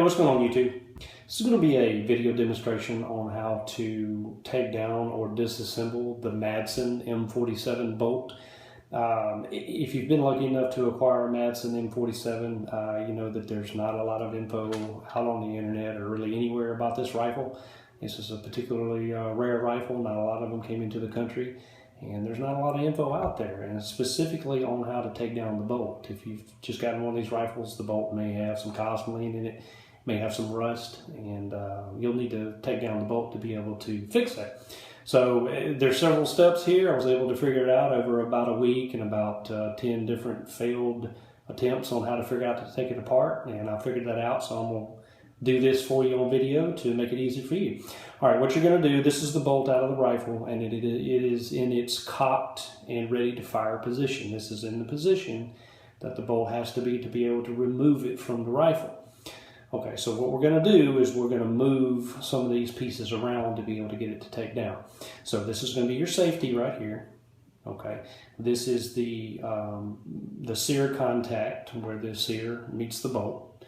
Hey, what's going on YouTube? This is going to be a video demonstration on how to take down or disassemble the Madsen M47 bolt. If you've been lucky enough to acquire a Madsen M47, you know that there's not a lot of info out on the internet or really anywhere about this rifle. This is a particularly rare rifle. Not a lot of them came into the country, and there's not a lot of info out there, and specifically on how to take down the bolt. If you've just gotten one of these rifles, the bolt may have some cosmoline in it, may have some rust, and you'll need to take down the bolt to be able to fix that. So there's several steps here. I was able to figure it out over about a week and about 10 different failed attempts on how to figure out to take it apart, and I figured that out, so I'm going to do this for you on video to make it easy for you. All right, what you're going to do, this is the bolt out of the rifle, and it is in its cocked and ready to fire position. This is in the position that the bolt has to be able to remove it from the rifle. Okay, so what we're going to do is we're going to move some of these pieces around to be able to get it to take down. So this is going to be your safety right here. Okay, this is the sear contact where the sear meets the bolt.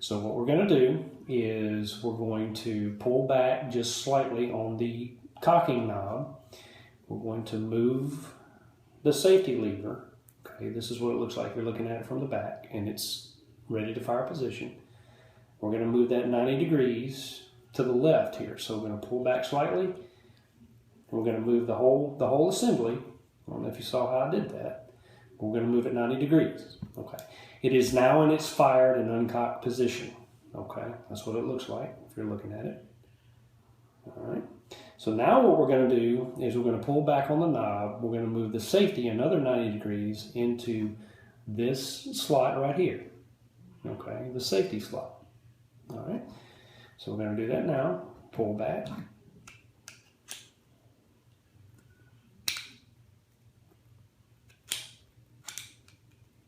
So what we're going to do is we're going to pull back just slightly on the cocking knob. We're going to move the safety lever. Okay, this is what it looks like. You're looking at it from the back, and it's ready to fire position. We're going to move that 90 degrees to the left here. So we're going to pull back slightly. We're going to move the whole assembly. I don't know if you saw how I did that. We're going to move it 90 degrees. Okay. It is now in its fired and uncocked position. Okay, that's what it looks like if you're looking at it. All right. So now what we're going to do is we're going to pull back on the knob. We're going to move the safety another 90 degrees into this slot right here. Okay, the safety slot. All right. So we're going to do that now. Pull back.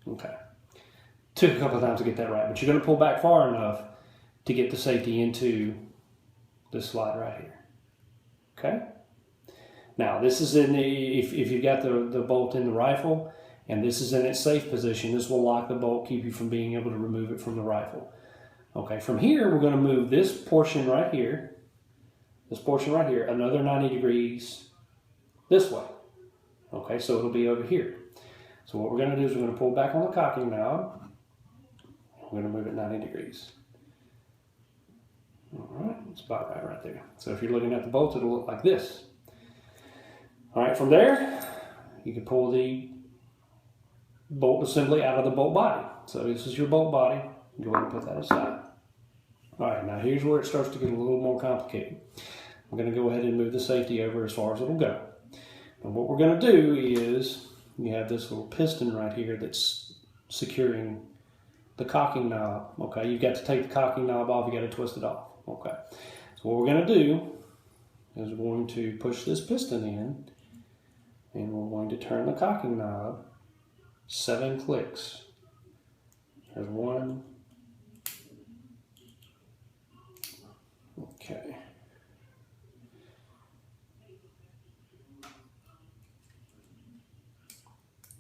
Okay. Took a couple of times to get that right, but you're going to pull back far enough to get the safety into this slot right here. Okay? Now, this is in the, if you've got the bolt in the rifle, and this is in its safe position, this will lock the bolt, keep you from being able to remove it from the rifle. Okay, from here, we're going to move this portion right here, another 90 degrees this way. Okay, so it'll be over here. So what we're going to do is we're going to pull back on the cocking knob. We're going to move it 90 degrees. All right, it's about right there. So if you're looking at the bolt, it'll look like this. All right, from there, you can pull the bolt assembly out of the bolt body. So this is your bolt body. Go ahead and put that aside. All right, now here's where it starts to get a little more complicated. I'm going to go ahead and move the safety over as far as it'll go. And what we're going to do is you have this little piston right here that's securing the cocking knob. Okay, you've got to take the cocking knob off, you got to twist it off. Okay, so what we're going to do is we're going to push this piston in, and we're going to turn the cocking knob 7 clicks. There's 1. Okay.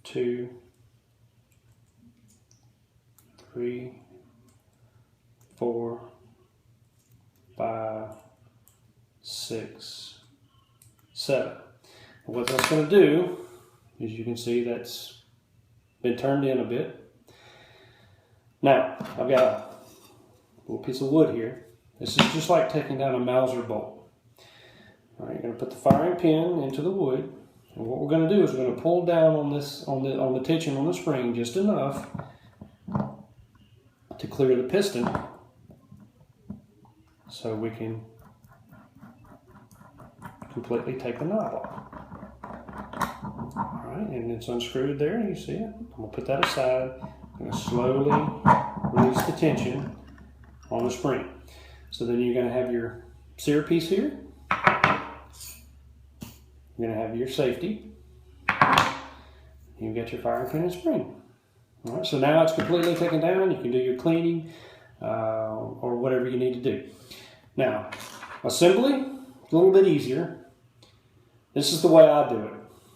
2, 3, 4, 5, 6, 7. And what that's going to do, as you can see, that's been turned in a bit. Now, I've got a little piece of wood here. This is just like taking down a Mauser bolt. All right, you're going to put the firing pin into the wood. And what we're going to do is we're going to pull down on this on the tension on the spring just enough to clear the piston, so we can completely take the knob off. All right, and it's unscrewed there. You see it? I'm going to put that aside. I'm going to slowly release the tension on the spring. So then you're going to have your sear piece here. You're going to have your safety. You've got your firing pin and spring. All right, so now it's completely taken down. You can do your cleaning or whatever you need to do. Now, assembly, a little bit easier. This is the way I do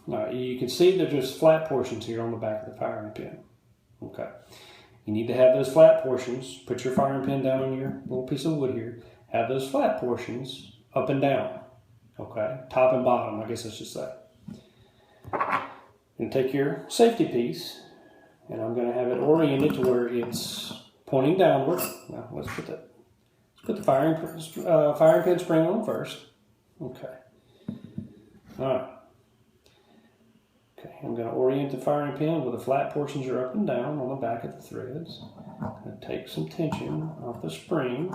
it. You can see that there's flat portions here on the back of the firing pin. Okay. You need to have those flat portions. Put your firing pin down on your little piece of wood here. Have those flat portions up and down. Okay, top and bottom, I guess I should say. And take your safety piece, and I'm going to have it oriented to where it's pointing downward. Now let's put the firing pin spring on first. Okay. All right. Okay, I'm going to orient the firing pin where the flat portions are up and down on the back of the threads. I'm going to take some tension off the spring.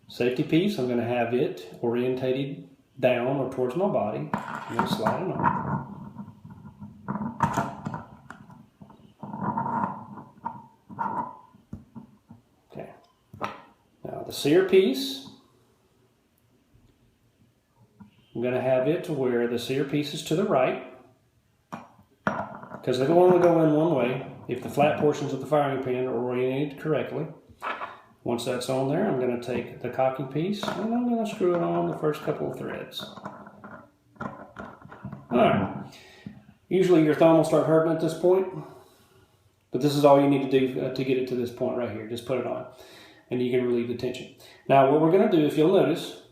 Safety piece, I'm going to have it orientated down or towards my body. I'm going to slide it on. Okay. Now the sear piece, I'm going to have it to where the sear piece is to the right, because they will only go in one way if the flat portions of the firing pin are oriented correctly. Once that's on there, I'm going to take the cocking piece and I'm going to screw it on the first couple of threads. Alright, usually your thumb will start hurting at this point, but this is all you need to do to get it to this point right here. Just put it on and you can relieve the tension. Now what we're going to do, if you'll notice,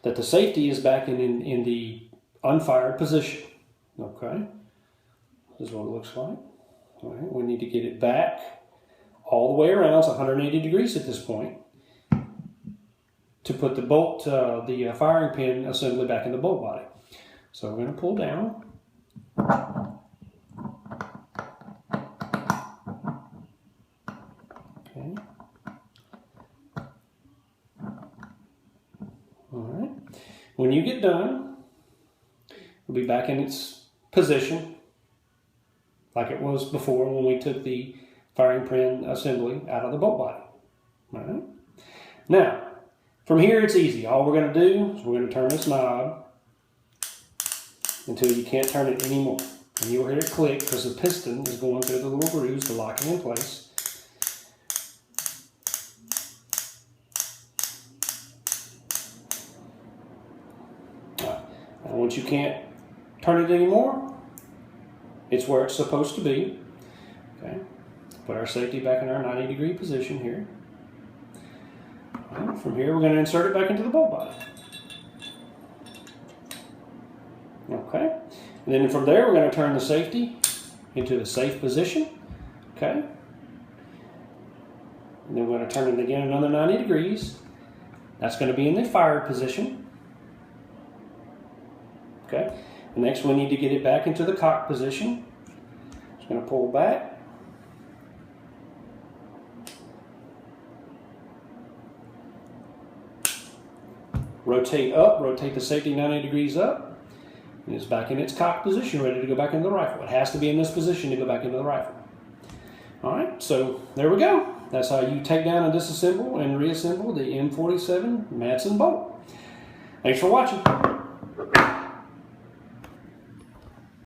that the safety is back in the unfired position. Okay, this is what it looks like. All right, we need to get it back all the way around. It's 180 degrees at this point to put the bolt, the firing pin assembly back in the bolt body. So we're going to pull down. Okay. All right. When you get done, it'll be back in its position like it was before when we took the firing pin assembly out of the bolt body. All right. Now, from here it's easy. All we're going to do is we're going to turn this knob until you can't turn it anymore. And you'll hear it click because the piston is going through the little grooves to lock it in place. All right. Now, once you can't turn it anymore, it's where it's supposed to be. Okay. Put our safety back in our 90-degree position here. Right, from here, we're going to insert it back into the bolt body. Okay. And then from there, we're going to turn the safety into the safe position. Okay. And then we're going to turn it again another 90 degrees. That's going to be in the fired position. Okay. And next, we need to get it back into the cock position. Just going to pull back. Rotate up, rotate the safety 90 degrees up, and it's back in its cock position, ready to go back into the rifle. It has to be in this position to go back into the rifle. All right, so there we go. That's how you take down and disassemble and reassemble the M47 Madsen bolt. Thanks for watching.